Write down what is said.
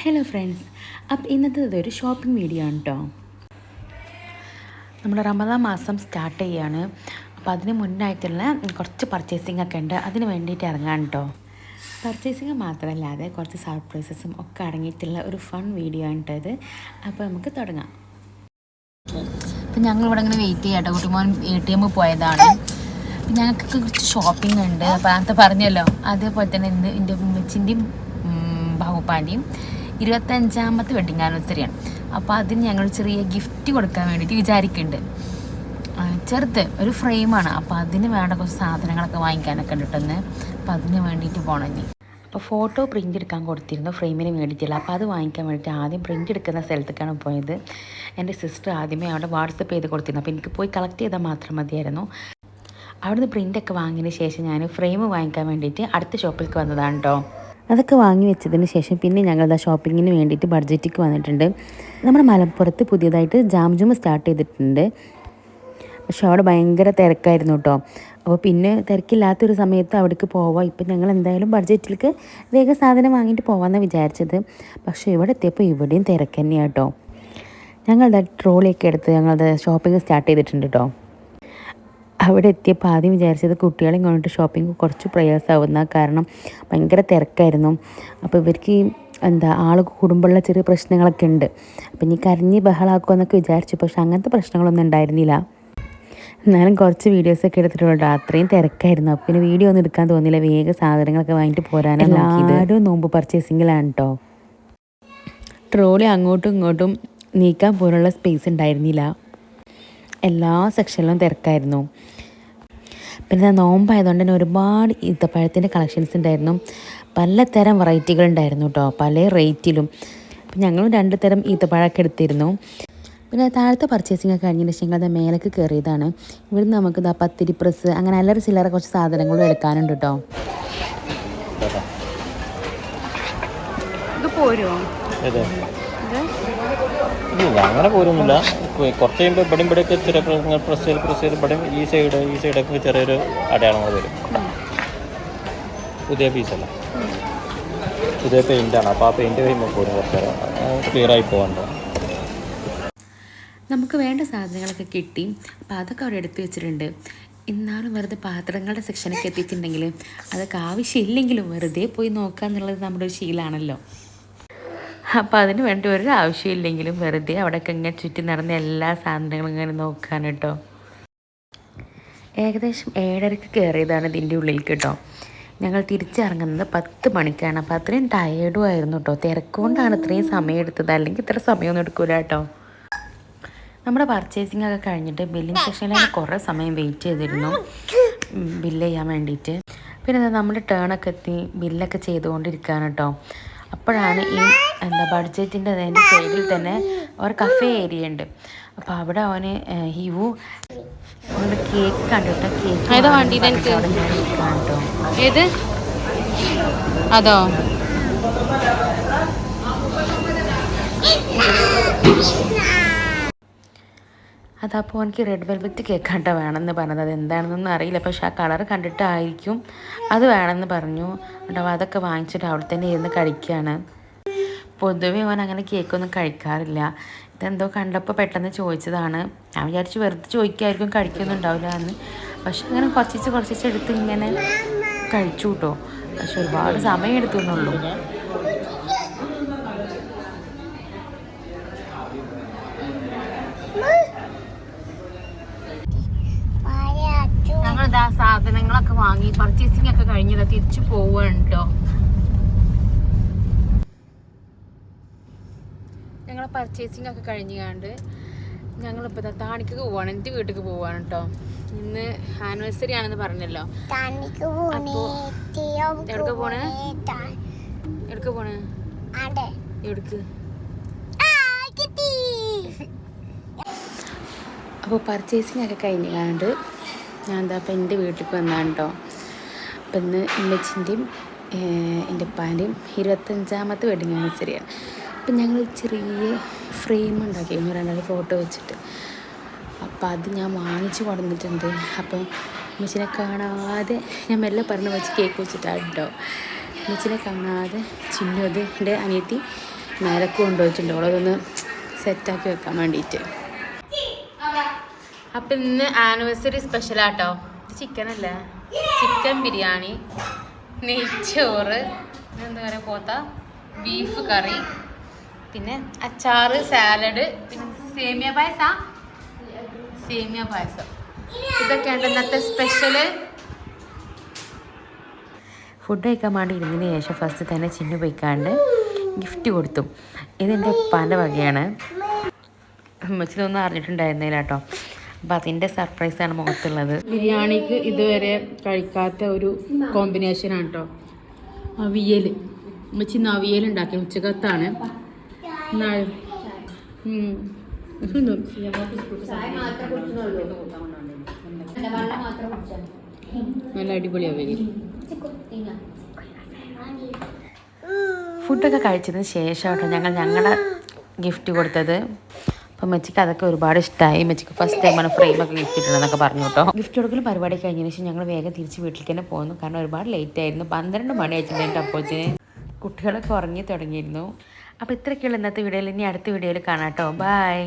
Hello friends, അപ്പോൾ ഇന്നത്തെ ഒരു ഷോപ്പിംഗ് വീഡിയോ ആണ് കേട്ടോ. നമ്മുടെ റമദാൻ മാസം സ്റ്റാർട്ട് ചെയ്യുകയാണ്. അപ്പോൾ അതിന് മുന്നായിട്ടുള്ള കുറച്ച് പർച്ചേസിംഗ് ഒക്കെ ഉണ്ട്, അതിന് വേണ്ടിയിട്ട് ഇറങ്ങാൻ കേട്ടോ. പർച്ചേസിങ് മാത്രമല്ലാതെ കുറച്ച് സർപ്രൈസസും ഒക്കെ അടങ്ങിയിട്ടുള്ള ഒരു ഫൺ വീഡിയോ ആണ് കേട്ടോ ഇത്. അപ്പോൾ നമുക്ക് തുടങ്ങാം. അപ്പം ഞങ്ങളിവിടെ ഇങ്ങനെ വെയിറ്റ് ചെയ്യാം കേട്ടോ. കുട്ടിമോൻ ATM പോയതാണ്. അപ്പം ഞങ്ങൾക്ക് കുറച്ച് ഷോപ്പിംഗ് ഉണ്ട്. അപ്പോൾ നേരത്തെ പറഞ്ഞല്ലോ, അതേപോലെ തന്നെ ഇന്ന് എൻ്റെ ഉമ്മച്ചിൻ്റെയും ബാഹുപ്പാൻ്റെയും 25ാമത്തെ വെഡിങ് ആനിവേഴ്സറിയാണ്. അപ്പോൾ അതിന് ഞങ്ങൾ ചെറിയ ഗിഫ്റ്റ് കൊടുക്കാൻ വേണ്ടിയിട്ട് വിചാരിക്കുന്നുണ്ട്. ചെറുത് ഒരു ഫ്രെയിമാണ്. അപ്പോൾ അതിന് വേണ്ട കുറച്ച് സാധനങ്ങളൊക്കെ വാങ്ങിക്കാനൊക്കെ ഉണ്ടിട്ടെന്ന്. അപ്പോൾ അതിന് വേണ്ടിയിട്ട് പോകണം ഇനി. അപ്പോൾ ഫോട്ടോ പ്രിൻ്റ് എടുക്കാൻ കൊടുത്തിരുന്നു ഫ്രെയിമിന് വേണ്ടിയിട്ടില്ല. അപ്പോൾ അത് വാങ്ങിക്കാൻ വേണ്ടിയിട്ട് ആദ്യം പ്രിൻ്റ് എടുക്കുന്ന സ്ഥലത്തേക്കാണ് പോയത്. എൻ്റെ സിസ്റ്റർ ആദ്യമേ അവിടെ വാട്സപ്പ് ചെയ്ത് കൊടുത്തിരുന്നു. അപ്പോൾ എനിക്ക് പോയി കളക്ട് ചെയ്താൽ മാത്രം മതിയായിരുന്നു. അവിടുന്ന് പ്രിൻ്റൊക്കെ വാങ്ങിയതിന് ശേഷം ഞാൻ ഫ്രെയിം വാങ്ങിക്കാൻ വേണ്ടിയിട്ട് അടുത്ത ഷോപ്പിലേക്ക് വന്നതാണ് കേട്ടോ. അതൊക്കെ വാങ്ങി വെച്ചതിന് ശേഷം പിന്നെ ഞങ്ങൾ ഷോപ്പിങ്ങിന് വേണ്ടിയിട്ട് ബഡ്ജറ്റിക്ക് വന്നിട്ടുണ്ട്. നമ്മുടെ മലപ്പുറത്ത് പുതിയതായിട്ട് ജാം സ്റ്റാർട്ട് ചെയ്തിട്ടുണ്ട്. പക്ഷെ അവിടെ ഭയങ്കര തിരക്കായിരുന്നു കേട്ടോ. അപ്പോൾ പിന്നെ തിരക്കില്ലാത്തൊരു സമയത്ത് അവിടേക്ക് പോവാം. ഇപ്പം ഞങ്ങൾ എന്തായാലും ബഡ്ജറ്റിലേക്ക് വേഗം സാധനം വാങ്ങിയിട്ട് പോകാമെന്നാണ് വിചാരിച്ചത്. പക്ഷേ ഇവിടെ എത്തിയപ്പോൾ ഇവിടെയും തിരക്ക് തന്നെയാണ് കേട്ടോ. ഞങ്ങളുടെ ട്രോളിയൊക്കെ എടുത്ത് ഞങ്ങളുടെ ഷോപ്പിംഗ് സ്റ്റാർട്ട് ചെയ്തിട്ടുണ്ട് കേട്ടോ. അവിടെ എത്തിയപ്പോൾ ആദ്യം വിചാരിച്ചത് കുട്ടികളെ കൊണ്ടിട്ട് ഷോപ്പിംഗ് കുറച്ച് പ്രയാസമാവുന്ന കാരണം ഭയങ്കര തിരക്കായിരുന്നു. അപ്പോൾ ഇവർക്ക് ആൾ കൂടുമ്പോഴുള്ള ചെറിയ പ്രശ്നങ്ങളൊക്കെ ഉണ്ട്. അപ്പം ഇനി കരഞ്ഞ് ബഹളാക്കുമെന്നൊക്കെ വിചാരിച്ചു. പക്ഷെ അങ്ങനത്തെ പ്രശ്നങ്ങളൊന്നും ഉണ്ടായിരുന്നില്ല. എന്നാലും കുറച്ച് വീഡിയോസൊക്കെ എടുത്തിട്ടുള്ളൂ. അത്രയും തിരക്കായിരുന്നു. അപ്പോൾ പിന്നെ വീഡിയോ ഒന്നും എടുക്കാൻ തോന്നിയില്ല. വേഗം സാധനങ്ങളൊക്കെ വാങ്ങിയിട്ട് പോരാനാണ് നോക്കിയത്. എല്ലാവരും നോമ്പ് പർച്ചേസിങ്ങിലാണ് കേട്ടോ. ട്രോളി അങ്ങോട്ടും ഇങ്ങോട്ടും നീക്കാൻ പോലുള്ള സ്പേസ് ഉണ്ടായിരുന്നില്ല. എല്ലാ സെക്ഷനിലും തിരക്കായിരുന്നു. പിന്നെ നോമ്പായതുകൊണ്ട് തന്നെ ഒരുപാട് ഈത്തപ്പഴത്തിൻ്റെ കളക്ഷൻസ് ഉണ്ടായിരുന്നു. പലതരം വെറൈറ്റികൾ ഉണ്ടായിരുന്നു കേട്ടോ, പല റേറ്റിലും. അപ്പം ഞങ്ങളും 2 തരം ഈത്തപ്പഴമൊക്കെ എടുത്തിരുന്നു. പിന്നെ താഴത്തെ പർച്ചേസിംഗ് ഒക്കെ കഴിഞ്ഞതിന് ശേഷം അത് മേലേക്ക് കയറിയതാണ്. ഇവിടുന്ന് നമുക്ക് പത്തിരി പ്രസ് അങ്ങനെ അല്ലറ ചില്ലറ കുറച്ച് സാധനങ്ങളും എടുക്കാനുണ്ട് കേട്ടോ. ഇത് പോരുമോ? ഇല്ല, അങ്ങനെ പോരൊന്നുമില്ല. കുറച്ച് കഴിയുമ്പോൾ ഇവിടെയൊക്കെ ചെറിയ പ്രസ് ചെയ്ത് ഇവിടെ ഈ സൈഡൊക്കെ ചെറിയൊരു അടയാളങ്ങൾ വരും. പുതിയ പീസല്ല, പുതിയ പെയിൻ്റാണ്. അപ്പോൾ ആ പെയിൻറ്റ് കഴിയുമ്പോൾ പോരും കുറച്ച് നേരം ക്ലിയറായി പോകണ്ടോ. നമുക്ക് വേണ്ട സാധനങ്ങളൊക്കെ കിട്ടി. അപ്പോൾ അതൊക്കെ അവിടെ എടുത്തു വെച്ചിട്ടുണ്ട്. എന്നാലും വെറുതെ പാത്രങ്ങളുടെ സെക്ഷനൊക്കെ എത്തിയിട്ടുണ്ടെങ്കിൽ അതൊക്കെ ആവശ്യമില്ലെങ്കിലും വെറുതെ പോയി നോക്കുക എന്നുള്ളത് നമ്മുടെ ഒരു ശീലമാണല്ലോ. അപ്പോൾ അതിന് വേണ്ടി ഒരു ആവശ്യമില്ലെങ്കിലും വെറുതെ അവിടെയൊക്കെ ഇങ്ങനെ ചുറ്റി നടന്ന എല്ലാ സാധനങ്ങളും ഇങ്ങനെ നോക്കാൻ കേട്ടോ. ഏകദേശം 7:30 കയറിയതാണ് ഇതിൻ്റെ ഉള്ളിലേക്ക് കേട്ടോ. ഞങ്ങൾ തിരിച്ചിറങ്ങുന്നത് 10 മണിക്കാണ്. അപ്പോൾ അത്രയും ടയേർഡും ആയിരുന്നു കേട്ടോ. തിരക്കുകൊണ്ടാണ് ഇത്രയും സമയം എടുത്തത്, അല്ലെങ്കിൽ ഇത്ര സമയമൊന്നും എടുക്കില്ല കേട്ടോ. നമ്മുടെ പർച്ചേസിംഗ് ഒക്കെ കഴിഞ്ഞിട്ട് ബില്ലിംഗ് സെക്ഷനിൽ കുറേ സമയം വെയിറ്റ് ചെയ്തിരുന്നു ബില്ല് ചെയ്യാൻ വേണ്ടിയിട്ട്. പിന്നെ നമ്മുടെ ടേണൊക്കെ എത്തി ബില്ലൊക്കെ ചെയ്തുകൊണ്ടിരിക്കുകയാണ് കേട്ടോ. അപ്പോഴാണ് ഈ ബഡ്ജറ്റിൻ്റെ അതിൻ്റെ സൈഡിൽ തന്നെ ഒരു കഫേ ഏരിയ ഉണ്ട്. അപ്പോൾ അവിടെ അവന് ഹിവു അവൻ്റെ കേക്ക് കണ്ടിട്ട് കേക്ക് ഏത് അതോ അതപ്പോൾ എനിക്ക് റെഡ് വെൽവെറ്റ് കേക്ക് കണ്ട വേണമെന്ന് പറഞ്ഞത്. അത് എന്താണെന്നൊന്നും അറിയില്ല, പക്ഷെ ആ കളർ കണ്ടിട്ടായിരിക്കും അത് വേണമെന്ന് പറഞ്ഞു. അപ്പോൾ അതൊക്കെ വാങ്ങിച്ചിട്ട് അവിടെ തന്നെ ഇരുന്ന് കഴിക്കുകയാണ്. പൊതുവെ അവൻ അങ്ങനെ കേക്കൊന്നും കഴിക്കാറില്ല. ഇതെന്തോ കണ്ടപ്പോൾ പെട്ടെന്ന് ചോദിച്ചതാണ്. ഞാൻ വിചാരിച്ചു വെറുതെ ചോദിക്കായിരിക്കും, കഴിക്കൊന്നും ഉണ്ടാവില്ല എന്ന്. പക്ഷെ അങ്ങനെ കുറച്ച് എടുത്ത് ഇങ്ങനെ കഴിച്ചു കേട്ടോ. പക്ഷെ ഒരുപാട് സമയം എടുത്തു എന്നുള്ളൂ. ഞങ്ങളിതാ സാധനങ്ങളൊക്കെ വാങ്ങി പർച്ചേസിംഗ് ഒക്കെ കഴിഞ്ഞതാ തിരിച്ചു പോവാണ് കേട്ടോ. ഞങ്ങൾ പർച്ചേസിംഗ് ഒക്കെ കഴിഞ്ഞാണ്ട് ഞങ്ങളിപ്പോൾ താണിക്ക് പോവാണ്, എൻ്റെ വീട്ടിലേക്ക് പോവാണ് കേട്ടോ. ഇന്ന് ആനിവേഴ്സറി ആണെന്ന് പറഞ്ഞല്ലോ. എവിടേക്ക് പോണേ? എവിടേക്ക്? അപ്പോൾ പർച്ചേസിംഗ് ഒക്കെ കഴിഞ്ഞാണ്ട് ഞാൻ അപ്പോൾ എൻ്റെ വീട്ടിലേക്ക് വന്നതാണ് കേട്ടോ. അപ്പം ഇന്ന് ഉമ്മച്ചിൻ്റെയും എൻ്റെ ഉപ്പാൻ്റെയും 25ാമത്തെ വെഡിങ് ആനിവേഴ്സറിയാണ്. അപ്പം ഞങ്ങൾ ചെറിയ ഫ്രെയിം ഉണ്ടാക്കിയിരുന്നു, 2 ഫോട്ടോ വെച്ചിട്ട്. അപ്പോൾ അത് ഞാൻ വാങ്ങിച്ച് കൊണ്ടുവന്നിട്ടുണ്ട്. അപ്പം ഉമ്മച്ചിനെ കാണാതെ ഞാൻ മെല്ലെ പറഞ്ഞ് വെച്ച് കേക്ക് വെച്ചിട്ടാണ് കേട്ടോ. ഉമ്മച്ചിനെ കാണാതെ ചിന്നു, അത് എൻ്റെ അനിയത്തി മേലക്ക് കൊണ്ടുവച്ചിട്ടുണ്ട് അവളതൊന്ന് സെറ്റാക്കി വെക്കാൻ വേണ്ടിയിട്ട്. അപ്പം ഇന്ന് ആനിവേഴ്സറി സ്പെഷ്യലാട്ടോ. ഇത് ചിക്കനല്ലേ, ചിക്കൻ ബിരിയാണി, നെയ്ച്ചോറ്, എന്താ പറയുക പോത്ത, ബീഫ് കറി, പിന്നെ അച്ചാറ്, സാലഡ്, പിന്നെ സേമിയ പായസം. ഇതൊക്കെയാണ് ഇന്നത്തെ സ്പെഷ്യല്. ഫുഡ് കഴിക്കാൻ വേണ്ടി ഇരുന്നതിന് ശേഷം ഫസ്റ്റ് തന്നെ ചിന്നു പോയിക്കാണ്ട് ഗിഫ്റ്റ് കൊടുത്തു. ഇതെൻ്റെ ഉപ്പാൻ്റെ വകയാണ്. അമ്മച്ചിതൊന്നും അറിഞ്ഞിട്ടുണ്ടായിരുന്നില്ല കേട്ടോ. അപ്പോൾ അതിൻ്റെ സർപ്രൈസാണ് മുഖത്തുള്ളത്. ബിരിയാണിക്ക് ഇതുവരെ കഴിക്കാത്ത ഒരു കോമ്പിനേഷനാണ് കേട്ടോ. അവിയൽ, അമ്മച്ചി ഇന്ന് അവിയൽ ഉണ്ടാക്കി ഉച്ചക്കത്താണ്. നല്ല അടിപൊളി അവിയൽ. ഫുഡൊക്കെ കഴിച്ചതിന് ശേഷം കേട്ടോ ഞങ്ങളുടെ ഗിഫ്റ്റ് കൊടുത്തത്. അപ്പം മെച്ചിക്ക് അതൊക്കെ ഒരുപാട് ഇഷ്ടമായി. മെച്ചിക്ക് ഫസ്റ്റ് ടൈമാണ് ഫ്രെയിമൊക്കെ ഗിഫ്റ്റ് ഇട്ടുണ്ടെന്നൊക്കെ പറഞ്ഞു കേട്ടോ. ഗിഫ്റ്റ് കൊടുക്കലും പരിപാടി കഴിഞ്ഞതിന് ശേഷം ഞങ്ങൾ വേഗം തിരിച്ച് വീട്ടിലേക്ക് തന്നെ പോകുന്നു. കാരണം ഒരുപാട് ലേറ്റ് ആയിരുന്നു. 12 മണി ആയിട്ടുണ്ടായിട്ട് അപ്പോഴത്തേന് കുട്ടികളൊക്കെ ഉറങ്ങി തുടങ്ങിയിരുന്നു. അപ്പോൾ ഇത്രയൊക്കെയുള്ള ഇന്നത്തെ വീഡിയോയിൽ. ഇനി അടുത്ത വീഡിയോയിൽ കാണാം കേട്ടോ. ബൈ.